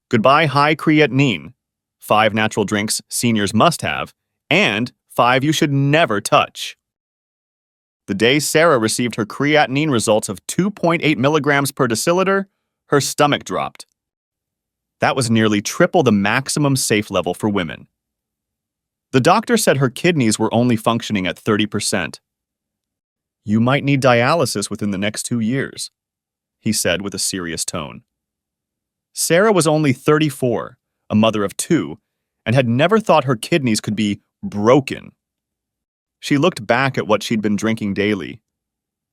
Goodbye high creatinine, 5 natural drinks seniors must have, and 5 you should never touch. The day Sarah received her creatinine results of 2.8 milligrams per deciliter, her stomach dropped. That was nearly triple the maximum safe level for women. The doctor said her kidneys were only functioning at 30%. You might need dialysis within the next 2 years, he said with a serious tone. Sarah was only 34, a mother of 2, and had never thought her kidneys could be broken. She looked back at what she'd been drinking daily.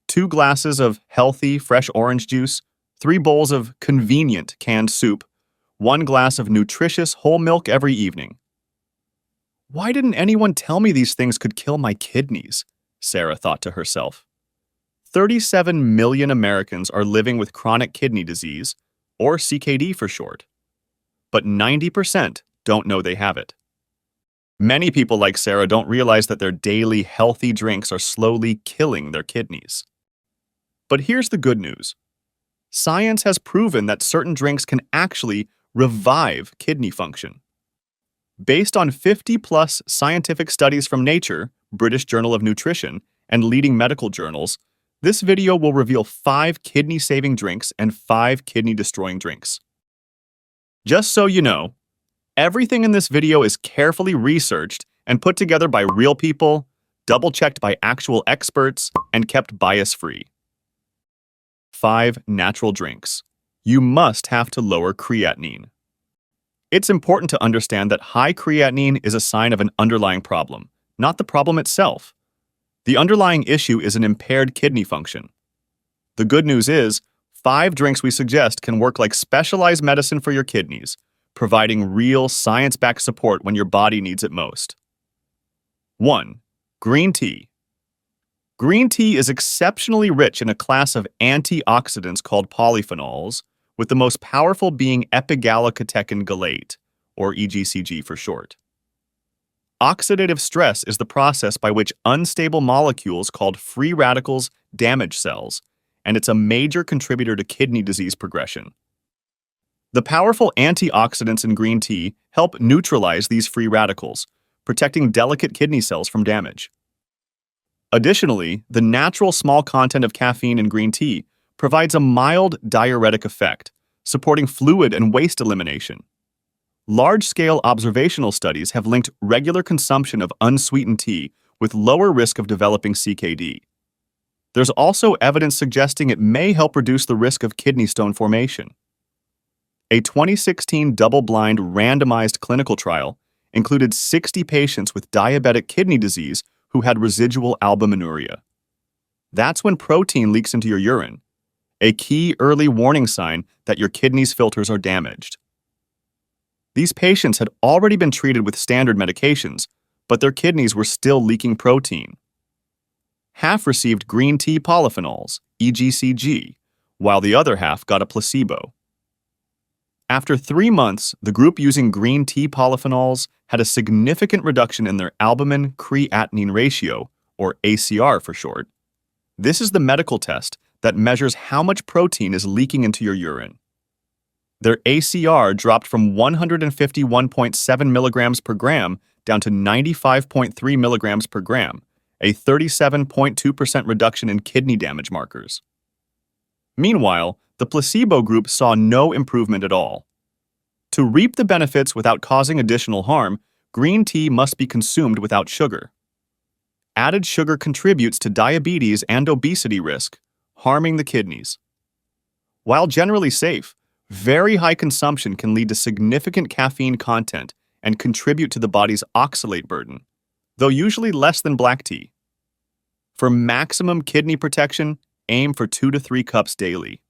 2 glasses of healthy, fresh orange juice, 3 bowls of convenient canned soup, 1 glass of nutritious whole milk every evening. Why didn't anyone tell me these things could kill my kidneys? Sarah thought to herself. 37 million Americans are living with chronic kidney disease, or CKD for short. But 90% don't know they have it. Many people like Sarah don't realize that their daily healthy drinks are slowly killing their kidneys. But here's the good news. Science has proven that certain drinks can actually revive kidney function. Based on 50-plus scientific studies from Nature, British Journal of Nutrition, and leading medical journals, this video will reveal 5 kidney-saving drinks and 5 kidney-destroying drinks. Just so you know, everything in this video is carefully researched and put together by real people, double-checked by actual experts, and kept bias-free. 5 natural drinks. You must have to lower creatinine. It's important to understand that high creatinine is a sign of an underlying problem, not the problem itself. The underlying issue is an impaired kidney function. The good news is, 5 drinks we suggest can work like specialized medicine for your kidneys, providing real science-backed support when your body needs it most. 1. Green tea. Green tea is exceptionally rich in a class of antioxidants called polyphenols, with the most powerful being epigallocatechin gallate, or EGCG for short. Oxidative stress is the process by which unstable molecules called free radicals damage cells, and it's a major contributor to kidney disease progression. The powerful antioxidants in green tea help neutralize these free radicals, protecting delicate kidney cells from damage. Additionally, the natural small content of caffeine in green tea provides a mild diuretic effect, supporting fluid and waste elimination. Large-scale observational studies have linked regular consumption of unsweetened tea with lower risk of developing CKD. There's also evidence suggesting it may help reduce the risk of kidney stone formation. A 2016 double-blind randomized clinical trial included 60 patients with diabetic kidney disease who had residual albuminuria. That's when protein leaks into your urine, a key early warning sign that your kidneys' filters are damaged. These patients had already been treated with standard medications, but their kidneys were still leaking protein. Half received green tea polyphenols, EGCG, while the other half got a placebo. After 3 months, the group using green tea polyphenols had a significant reduction in their albumin-creatinine ratio, or ACR for short. This is the medical test that measures how much protein is leaking into your urine. Their ACR dropped from 151.7 milligrams per gram down to 95.3 milligrams per gram, a 37.2% reduction in kidney damage markers. Meanwhile, the placebo group saw no improvement at all. To reap the benefits without causing additional harm, green tea must be consumed without sugar. Added sugar contributes to diabetes and obesity risk, harming the kidneys. While generally safe, very high consumption can lead to significant caffeine content and contribute to the body's oxalate burden, though usually less than black tea. For maximum kidney protection, aim for 2 to 3 cups daily.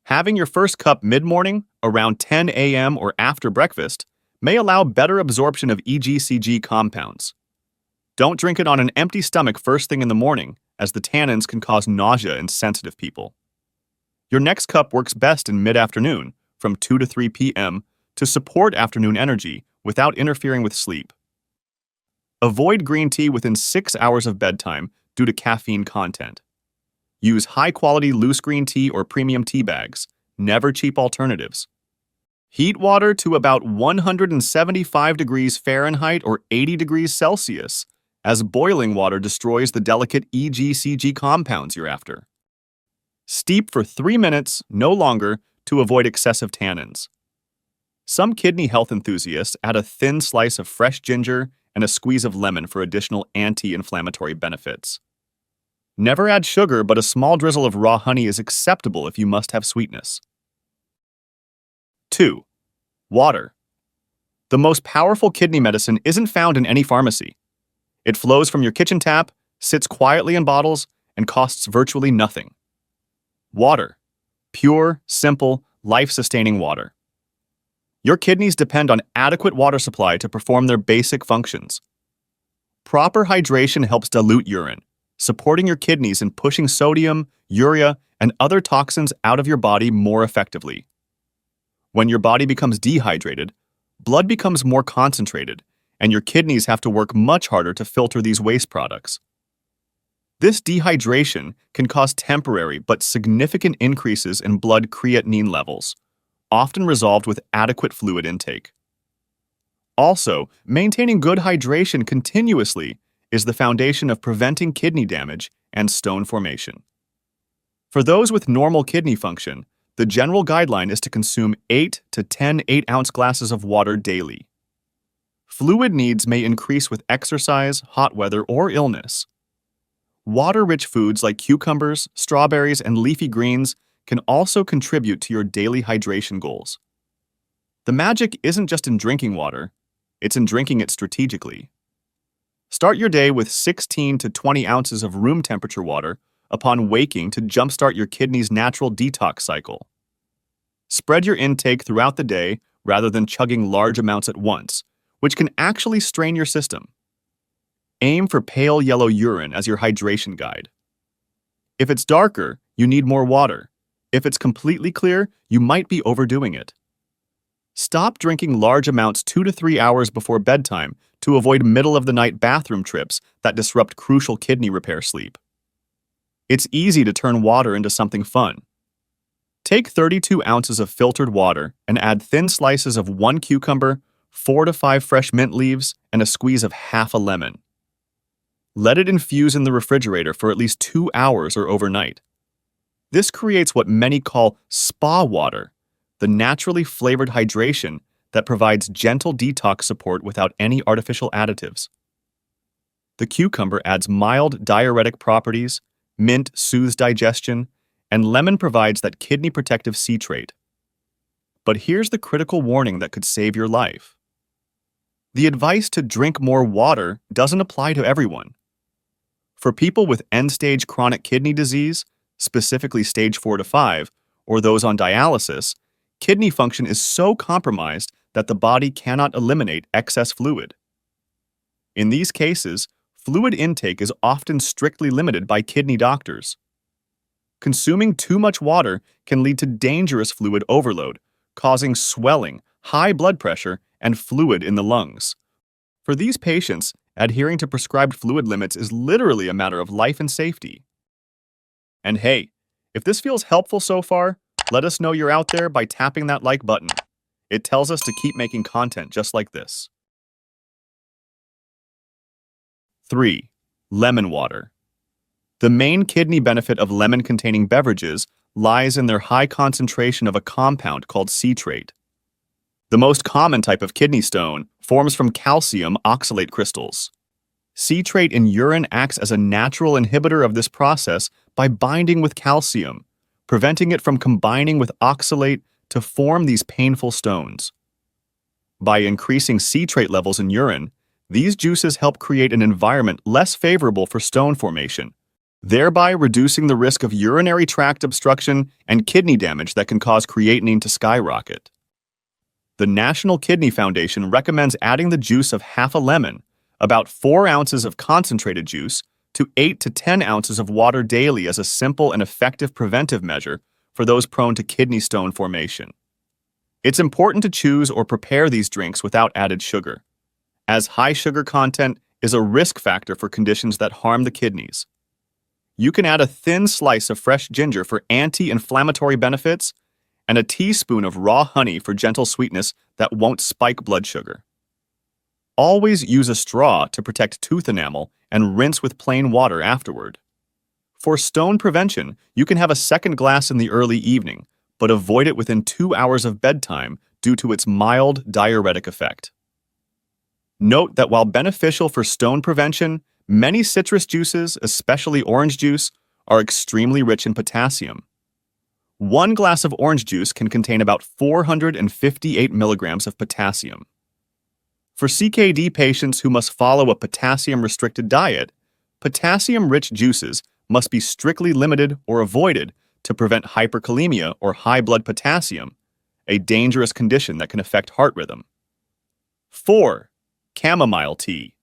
Having your first cup mid-morning, around 10 a.m. or after breakfast, may allow better absorption of EGCG compounds. Don't drink it on an empty stomach first thing in the morning, as the tannins can cause nausea in sensitive people. Your next cup works best in mid-afternoon, from 2 to 3 p.m., to support afternoon energy without interfering with sleep. Avoid green tea within 6 hours of bedtime due to caffeine content. Use high-quality loose green tea or premium tea bags, never cheap alternatives. Heat water to about 175 degrees Fahrenheit or 80 degrees Celsius, as boiling water destroys the delicate EGCG compounds you're after. Steep for 3 minutes, no longer, to avoid excessive tannins. Some kidney health enthusiasts add a thin slice of fresh ginger and a squeeze of lemon for additional anti-inflammatory benefits. Never add sugar, but a small drizzle of raw honey is acceptable if you must have sweetness. 2. Water. The most powerful kidney medicine isn't found in any pharmacy. It flows from your kitchen tap, sits quietly in bottles, and costs virtually nothing. Water. Pure, simple, life-sustaining water. Your kidneys depend on adequate water supply to perform their basic functions. Proper hydration helps dilute urine, supporting your kidneys in pushing sodium, urea, and other toxins out of your body more effectively. When your body becomes dehydrated, blood becomes more concentrated, and your kidneys have to work much harder to filter these waste products. This dehydration can cause temporary but significant increases in blood creatinine levels, often resolved with adequate fluid intake. Also, maintaining good hydration continuously is the foundation of preventing kidney damage and stone formation. For those with normal kidney function, the general guideline is to consume 8 to 10 8-ounce glasses of water daily. Fluid needs may increase with exercise, hot weather, or illness. Water-rich foods like cucumbers, strawberries, and leafy greens can also contribute to your daily hydration goals. The magic isn't just in drinking water, it's in drinking it strategically. Start your day with 16 to 20 ounces of room temperature water upon waking to jumpstart your kidney's natural detox cycle. Spread your intake throughout the day rather than chugging large amounts at once, which can actually strain your system. Aim for pale yellow urine as your hydration guide. If it's darker, you need more water. If it's completely clear, you might be overdoing it. Stop drinking large amounts 2 to 3 hours before bedtime to avoid middle-of-the-night bathroom trips that disrupt crucial kidney repair sleep. It's easy to turn water into something fun. Take 32 ounces of filtered water and add thin slices of 1 cucumber, 4 to 5 fresh mint leaves, and a squeeze of half a lemon. Let it infuse in the refrigerator for at least 2 hours or overnight. This creates what many call spa water, the naturally flavored hydration that provides gentle detox support without any artificial additives. The cucumber adds mild diuretic properties, mint soothes digestion, and lemon provides that kidney protective citrate. But here's the critical warning that could save your life. The advice to drink more water doesn't apply to everyone. For people with end-stage chronic kidney disease, specifically stage 4 to 5, or those on dialysis, kidney function is so compromised that the body cannot eliminate excess fluid. In these cases, fluid intake is often strictly limited by kidney doctors. Consuming too much water can lead to dangerous fluid overload, causing swelling, high blood pressure, and fluid in the lungs. For these patients, adhering to prescribed fluid limits is literally a matter of life and safety. And hey, if this feels helpful so far, let us know you're out there by tapping that like button. It tells us to keep making content just like this. 3. Lemon water. The main kidney benefit of lemon-containing beverages lies in their high concentration of a compound called citrate. The most common type of kidney stone forms from calcium oxalate crystals. Citrate in urine acts as a natural inhibitor of this process by binding with calcium, preventing it from combining with oxalate to form these painful stones. By increasing citrate levels in urine, these juices help create an environment less favorable for stone formation, thereby reducing the risk of urinary tract obstruction and kidney damage that can cause creatinine to skyrocket. The National Kidney Foundation recommends adding the juice of half a lemon, about 4 ounces of concentrated juice, to 8 to 10 ounces of water daily as a simple and effective preventive measure for those prone to kidney stone formation. It's important to choose or prepare these drinks without added sugar, as high sugar content is a risk factor for conditions that harm the kidneys. You can add a thin slice of fresh ginger for anti-inflammatory benefits and a teaspoon of raw honey for gentle sweetness that won't spike blood sugar. Always use a straw to protect tooth enamel and rinse with plain water afterward. For stone prevention, you can have a second glass in the early evening, but avoid it within 2 hours of bedtime due to its mild diuretic effect. Note that while beneficial for stone prevention, many citrus juices, especially orange juice, are extremely rich in potassium. 1 glass of orange juice can contain about 458 milligrams of potassium. For CKD patients who must follow a potassium-restricted diet, potassium-rich juices must be strictly limited or avoided to prevent hyperkalemia or high blood potassium, a dangerous condition that can affect heart rhythm. 4. Chamomile tea.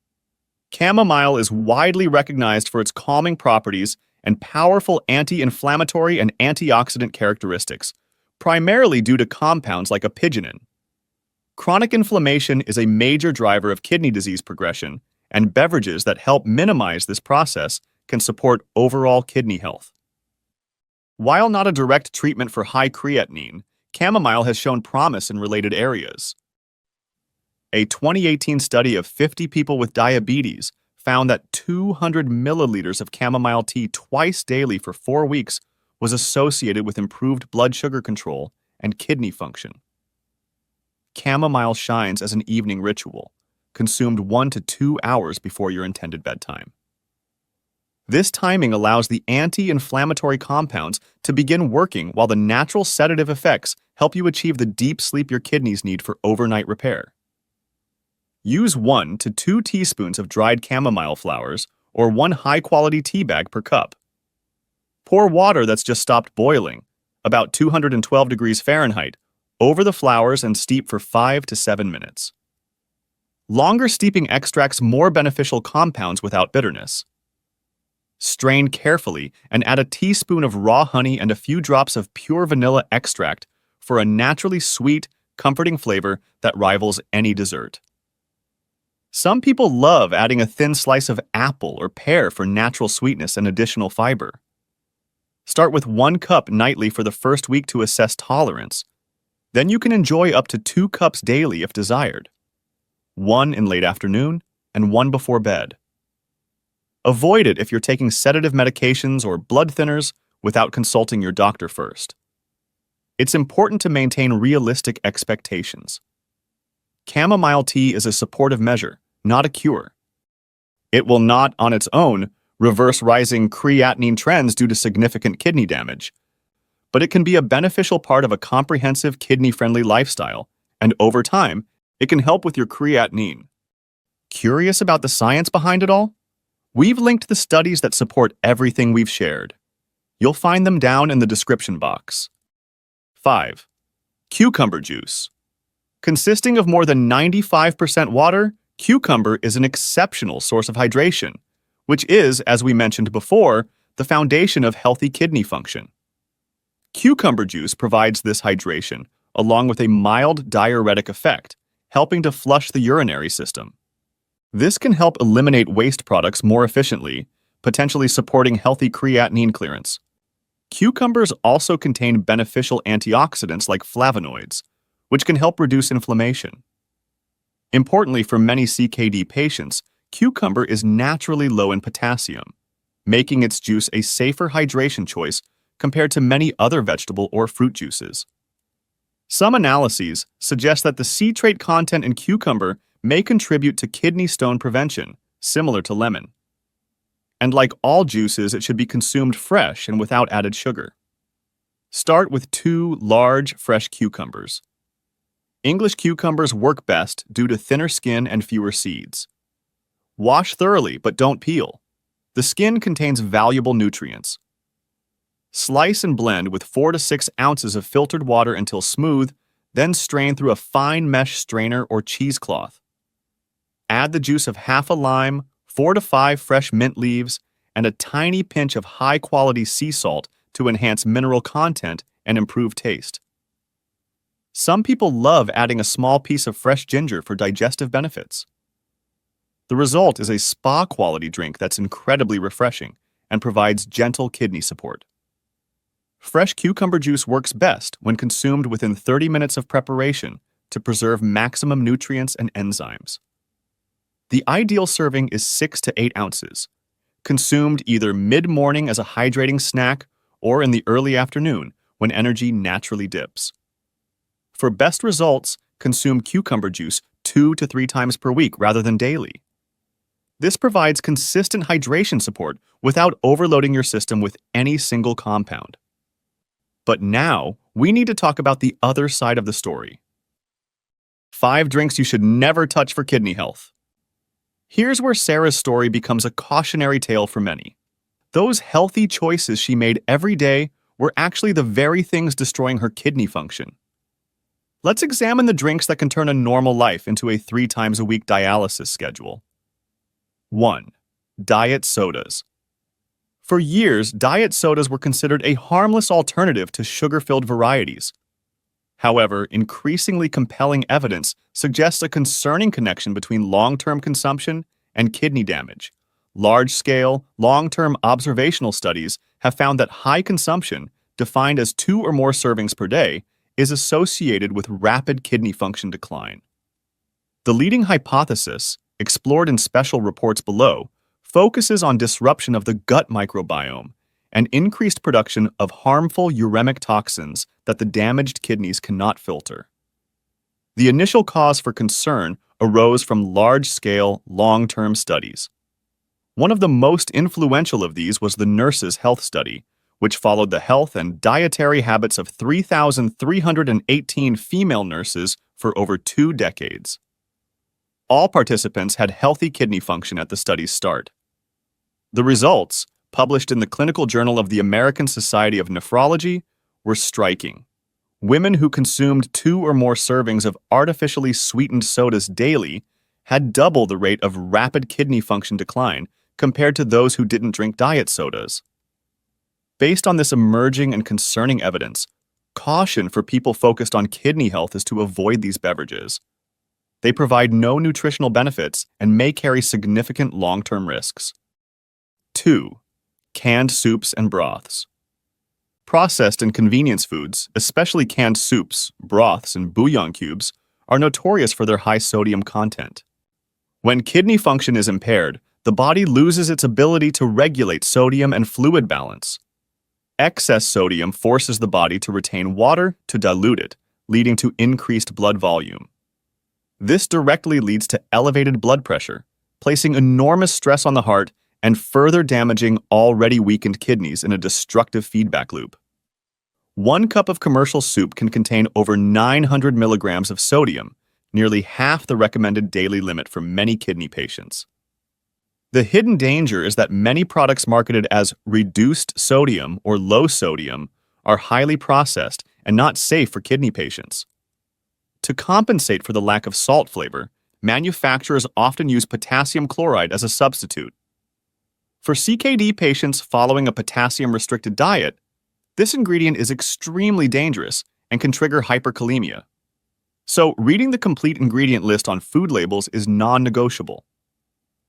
Chamomile is widely recognized for its calming properties and powerful anti-inflammatory and antioxidant characteristics, primarily due to compounds like apigenin. Chronic inflammation is a major driver of kidney disease progression, and beverages that help minimize this process can support overall kidney health. While not a direct treatment for high creatinine, chamomile has shown promise in related areas. A 2018 study of 50 people with diabetes found that 200 milliliters of chamomile tea twice daily for 4 weeks was associated with improved blood sugar control and kidney function. Chamomile shines as an evening ritual, consumed 1 to 2 hours before your intended bedtime. This timing allows the anti-inflammatory compounds to begin working while the natural sedative effects help you achieve the deep sleep your kidneys need for overnight repair. Use 1 to 2 teaspoons of dried chamomile flowers or 1 high-quality tea bag per cup. Pour water that's just stopped boiling, about 212 degrees Fahrenheit, over the flowers and steep for 5 to 7 minutes. Longer steeping extracts more beneficial compounds without bitterness. Strain carefully and add a teaspoon of raw honey and a few drops of pure vanilla extract for a naturally sweet, comforting flavor that rivals any dessert. Some people love adding a thin slice of apple or pear for natural sweetness and additional fiber. Start with 1 cup nightly for the first week to assess tolerance. Then you can enjoy up to 2 cups daily if desired. 1 in late afternoon and 1 before bed. Avoid it if you're taking sedative medications or blood thinners without consulting your doctor first. It's important to maintain realistic expectations. Chamomile tea is a supportive measure, not a cure. It will not, on its own, reverse rising creatinine trends due to significant kidney damage, but it can be a beneficial part of a comprehensive kidney-friendly lifestyle, and over time, it can help with your creatinine. Curious about the science behind it all? We've linked the studies that support everything we've shared. You'll find them down in the description box. 5. Cucumber juice. Consisting of more than 95% water, cucumber is an exceptional source of hydration, which is, as we mentioned before, the foundation of healthy kidney function. Cucumber juice provides this hydration, along with a mild diuretic effect, helping to flush the urinary system. This can help eliminate waste products more efficiently, potentially supporting healthy creatinine clearance. Cucumbers also contain beneficial antioxidants like flavonoids, which can help reduce inflammation. Importantly, for many CKD patients, cucumber is naturally low in potassium, making its juice a safer hydration choice compared to many other vegetable or fruit juices. Some analyses suggest that the citrate content in cucumber may contribute to kidney stone prevention, similar to lemon. And like all juices, it should be consumed fresh and without added sugar. Start with 2 large, fresh cucumbers. English cucumbers work best due to thinner skin and fewer seeds. Wash thoroughly, but don't peel. The skin contains valuable nutrients. Slice and blend with 4 to 6 ounces of filtered water until smooth, then strain through a fine mesh strainer or cheesecloth. Add the juice of half a lime, 4 to 5 fresh mint leaves, and a tiny pinch of high-quality sea salt to enhance mineral content and improve taste. Some people love adding a small piece of fresh ginger for digestive benefits. The result is a spa-quality drink that's incredibly refreshing and provides gentle kidney support. Fresh cucumber juice works best when consumed within 30 minutes of preparation to preserve maximum nutrients and enzymes. The ideal serving is 6 to 8 ounces, consumed either mid-morning as a hydrating snack or in the early afternoon when energy naturally dips. For best results, consume cucumber juice 2 to 3 times per week rather than daily. This provides consistent hydration support without overloading your system with any single compound. But now, we need to talk about the other side of the story. 5 drinks you should never touch for kidney health. Here's where Sarah's story becomes a cautionary tale for many. Those healthy choices she made every day were actually the very things destroying her kidney function. Let's examine the drinks that can turn a normal life into a 3 times a week dialysis schedule. 1. Diet sodas. For years, diet sodas were considered a harmless alternative to sugar-filled varieties. However, increasingly compelling evidence suggests a concerning connection between long-term consumption and kidney damage. Large-scale, long-term observational studies have found that high consumption, defined as 2 or more servings per day, is associated with rapid kidney function decline. The leading hypothesis, explored in special reports below, focuses on disruption of the gut microbiome and increased production of harmful uremic toxins that the damaged kidneys cannot filter. The initial cause for concern arose from large-scale, long-term studies. One of the most influential of these was the Nurses' Health Study, which followed the health and dietary habits of 3,318 female nurses for over 2 decades. All participants had healthy kidney function at the study's start. The results, published in the Clinical Journal of the American Society of Nephrology, were striking. Women who consumed 2 or more servings of artificially sweetened sodas daily had double the rate of rapid kidney function decline compared to those who didn't drink diet sodas. Based on this emerging and concerning evidence, caution for people focused on kidney health is to avoid these beverages. They provide no nutritional benefits and may carry significant long-term risks. 2. Canned soups and broths. Processed and convenience foods, especially canned soups, broths, and bouillon cubes, are notorious for their high sodium content. When kidney function is impaired, the body loses its ability to regulate sodium and fluid balance. Excess sodium forces the body to retain water to dilute it, leading to increased blood volume. This directly leads to elevated blood pressure, placing enormous stress on the heart and further damaging already weakened kidneys in a destructive feedback loop. 1 cup of commercial soup can contain over 900 milligrams of sodium, nearly half the recommended daily limit for many kidney patients. The hidden danger is that many products marketed as reduced sodium or low sodium are highly processed and not safe for kidney patients. To compensate for the lack of salt flavor, manufacturers often use potassium chloride as a substitute. For CKD patients following a potassium-restricted diet, this ingredient is extremely dangerous and can trigger hyperkalemia. So, reading the complete ingredient list on food labels is non-negotiable.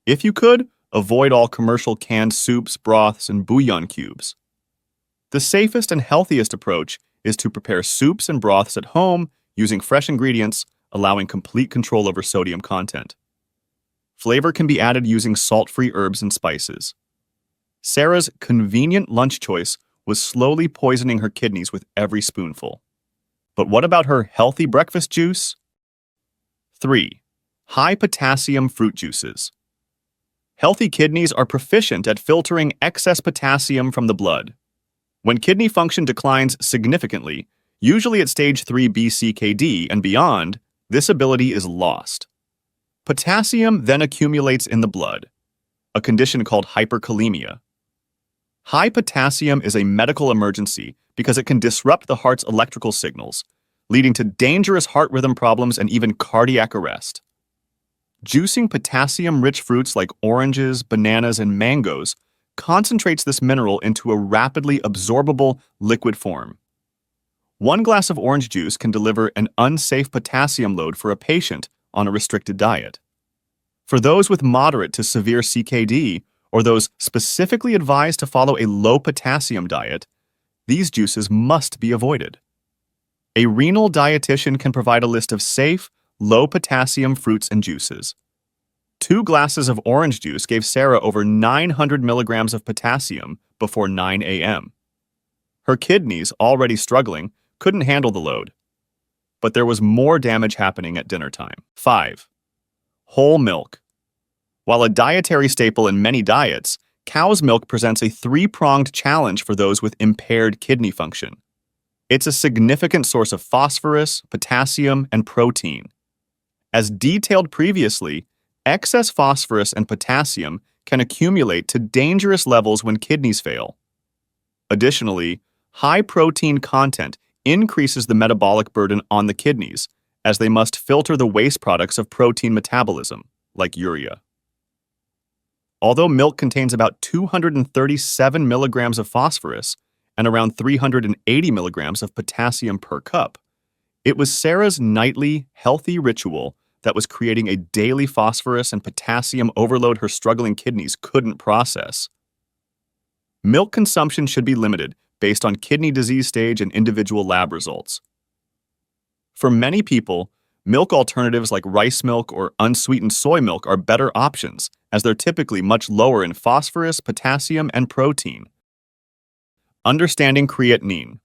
If you could, avoid all commercial canned soups, broths, and bouillon cubes. The safest and healthiest approach is to prepare soups and broths at home using fresh ingredients, allowing complete control over sodium content. Flavor can be added using salt-free herbs and spices. Sarah's convenient lunch choice was slowly poisoning her kidneys with every spoonful. But what about her healthy breakfast juice? 3. High potassium fruit juices. Healthy kidneys are proficient at filtering excess potassium from the blood. When kidney function declines significantly, usually at stage 3B CKD and beyond, this ability is lost. Potassium then accumulates in the blood, a condition called hyperkalemia. High potassium is a medical emergency because it can disrupt the heart's electrical signals, leading to dangerous heart rhythm problems and even cardiac arrest. Juicing potassium-rich fruits like oranges, bananas, and mangoes concentrates this mineral into a rapidly absorbable liquid form. 1 glass of orange juice can deliver an unsafe potassium load for a patient on a restricted diet. For those with moderate to severe CKD, or those specifically advised to follow a low potassium diet, these juices must be avoided. A renal dietitian can provide a list of safe, low-potassium fruits and juices. 2 glasses of orange juice gave Sarah over 900 milligrams of potassium before 9 a.m. Her kidneys, already struggling, couldn't handle the load. But there was more damage happening at dinner time. 5. Whole milk. While a dietary staple in many diets, cow's milk presents a 3-pronged challenge for those with impaired kidney function. It's a significant source of phosphorus, potassium, and protein. As detailed previously, excess phosphorus and potassium can accumulate to dangerous levels when kidneys fail. Additionally, high protein content increases the metabolic burden on the kidneys, as they must filter the waste products of protein metabolism, like urea. Although milk contains about 237 milligrams of phosphorus and around 380 milligrams of potassium per cup, it was Sarah's nightly, healthy ritual that was creating a daily phosphorus and potassium overload her struggling kidneys couldn't process. Milk consumption should be limited based on kidney disease stage and individual lab results. For many people, milk alternatives like rice milk or unsweetened soy milk are better options, as they're typically much lower in phosphorus, potassium, and protein. Understanding creatinine,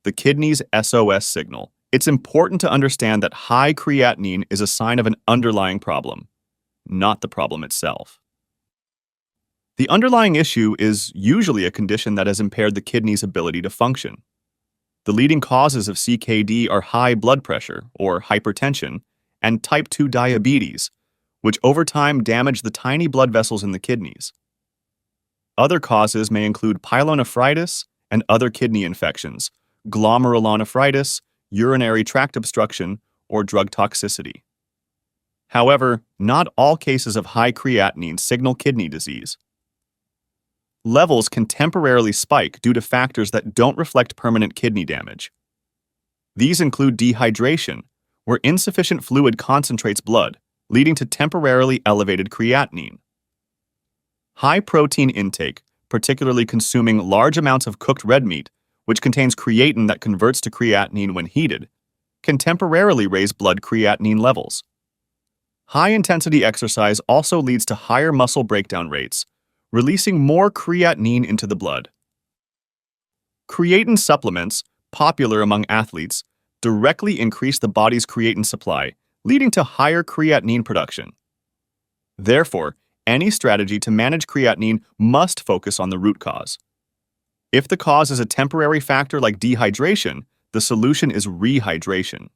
the kidney's SOS signal. It's important to understand that high creatinine is a sign of an underlying problem, not the problem itself. The underlying issue is usually a condition that has impaired the kidney's ability to function. The leading causes of CKD are high blood pressure, or hypertension, and type 2 diabetes, which over time damage the tiny blood vessels in the kidneys. Other causes may include pyelonephritis and other kidney infections, glomerulonephritis, urinary tract obstruction, or drug toxicity. However, not all cases of high creatinine signal kidney disease. Levels can temporarily spike due to factors that don't reflect permanent kidney damage. These include dehydration, where insufficient fluid concentrates blood, leading to temporarily elevated creatinine. High protein intake, particularly consuming large amounts of cooked red meat, which contains creatine that converts to creatinine when heated, can temporarily raise blood creatinine levels. High-intensity exercise also leads to higher muscle breakdown rates, releasing more creatinine into the blood. Creatine supplements, popular among athletes, directly increase the body's creatine supply, leading to higher creatinine production. Therefore, any strategy to manage creatinine must focus on the root cause. If the cause is a temporary factor like dehydration, the solution is rehydration.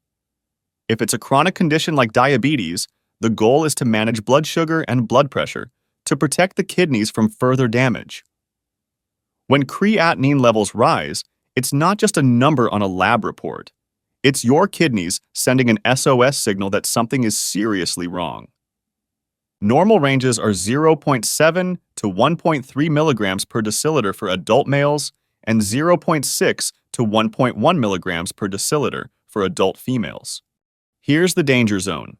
If it's a chronic condition like diabetes, the goal is to manage blood sugar and blood pressure to protect the kidneys from further damage. When creatinine levels rise, it's not just a number on a lab report. It's your kidneys sending an SOS signal that something is seriously wrong. Normal ranges are 0.7 to 1.3 milligrams per deciliter for adult males and 0.6 to 1.1 milligrams per deciliter for adult females. Here's the danger zone.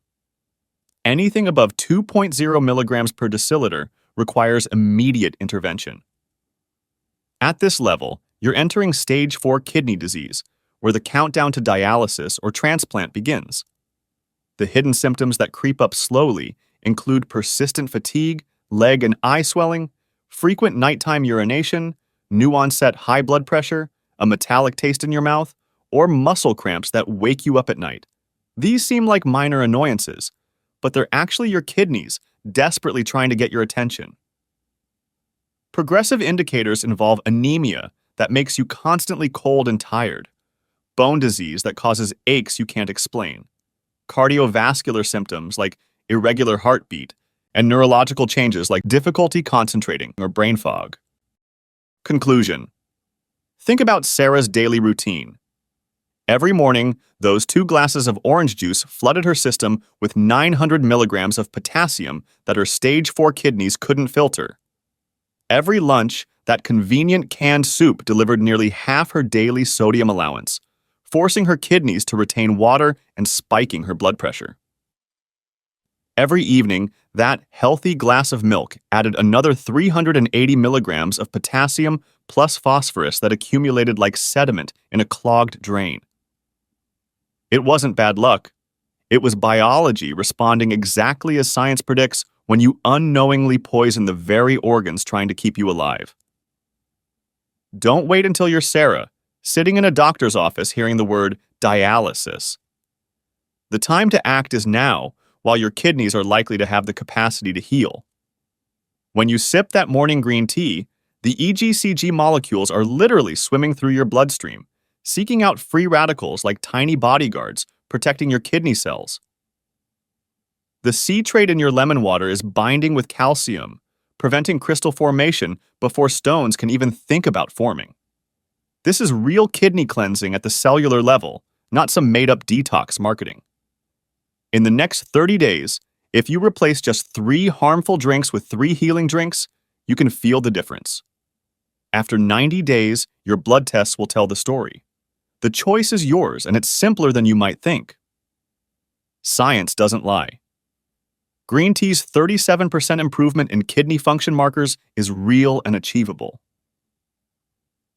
Anything above 2.0 milligrams per deciliter requires immediate intervention. At this level, you're entering stage 4 kidney disease, where the countdown to dialysis or transplant begins. The hidden symptoms that creep up slowly include persistent fatigue, leg and eye swelling, frequent nighttime urination, new-onset high blood pressure, a metallic taste in your mouth, or muscle cramps that wake you up at night. These seem like minor annoyances, but they're actually your kidneys desperately trying to get your attention. Progressive indicators involve anemia that makes you constantly cold and tired, bone disease that causes aches you can't explain, cardiovascular symptoms like irregular heartbeat, and neurological changes like difficulty concentrating or brain fog. Conclusion. Think about Sarah's daily routine. Every morning, those 2 glasses of orange juice flooded her system with 900 milligrams of potassium that her stage 4 kidneys couldn't filter. Every lunch, that convenient canned soup delivered nearly half her daily sodium allowance, forcing her kidneys to retain water and spiking her blood pressure. Every evening, that healthy glass of milk added another 380 milligrams of potassium plus phosphorus that accumulated like sediment in a clogged drain. It wasn't bad luck. It was biology responding exactly as science predicts when you unknowingly poison the very organs trying to keep you alive. Don't wait until you're Sarah, sitting in a doctor's office hearing the word dialysis. The time to act is now, while your kidneys are likely to have the capacity to heal. When you sip that morning green tea, the EGCG molecules are literally swimming through your bloodstream, seeking out free radicals like tiny bodyguards, protecting your kidney cells. The citrate in your lemon water is binding with calcium, preventing crystal formation before stones can even think about forming. This is real kidney cleansing at the cellular level, not some made-up detox marketing. In the next 30 days, if you replace just 3 harmful drinks with 3 healing drinks, you can feel the difference. After 90 days, your blood tests will tell the story. The choice is yours, and it's simpler than you might think. Science doesn't lie. Green tea's 37% improvement in kidney function markers is real and achievable.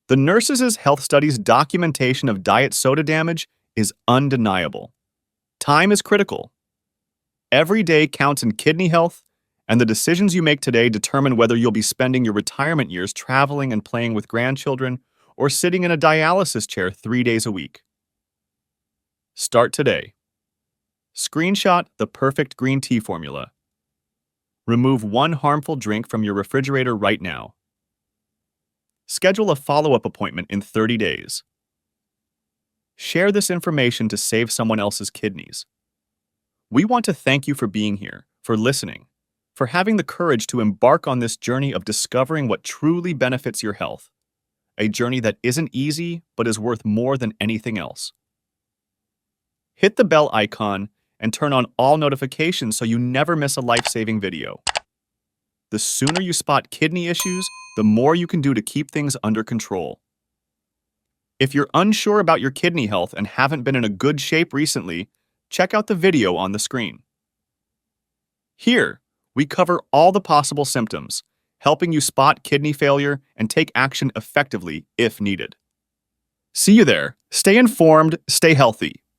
The Nurses' Health Study's documentation of diet soda damage is undeniable. Time is critical. Every day counts in kidney health, and the decisions you make today determine whether you'll be spending your retirement years traveling and playing with grandchildren or sitting in a dialysis chair 3 days a week. Start today. Screenshot the perfect green tea formula. Remove 1 harmful drink from your refrigerator right now. Schedule a follow-up appointment in 30 days. Share this information to save someone else's kidneys. We want to thank you for being here, for listening, for having the courage to embark on this journey of discovering what truly benefits your health. A journey that isn't easy, but is worth more than anything else. Hit the bell icon and turn on all notifications so you never miss a life-saving video. The sooner you spot kidney issues, the more you can do to keep things under control. If you're unsure about your kidney health and haven't been in a good shape recently, check out the video on the screen. Here, we cover all the possible symptoms, helping you spot kidney failure and take action effectively if needed. See you there. Stay informed, stay healthy.